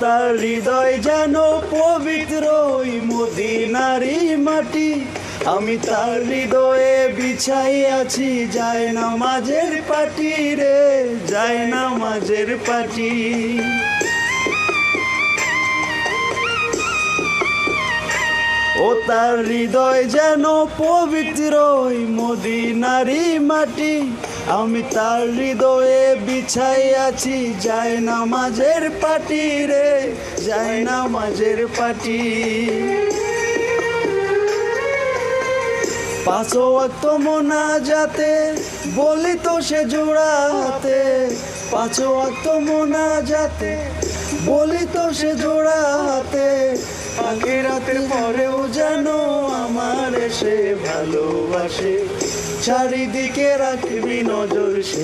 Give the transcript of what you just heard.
তার হৃদয় যেন পবিত্র ওই মদিনারি মাটি। আমি তার হৃদয়ে বিছাই আছি যায় নামাজের পাটি রে, যায় নামাজের পাটি। ও তার হৃদয় যেন পবিত্র ওই মদিনারি মাটি। আমি তার হৃদয়ে বিছাই আছি যায় নামাজের পাটি রে, যায় নামাজের পাটি। পাঁচ ওয়াক্ত মোনাজাতে বলি তো সে জোড়া হাতে, পাঁচ ওয়াক্ত মোনাজাতে বলি তো সে জোড়া হাতে। আখিরাতের পরেও যেন আমার সে ভালোবাসে, চারিদিকে রাখবি নজর সে।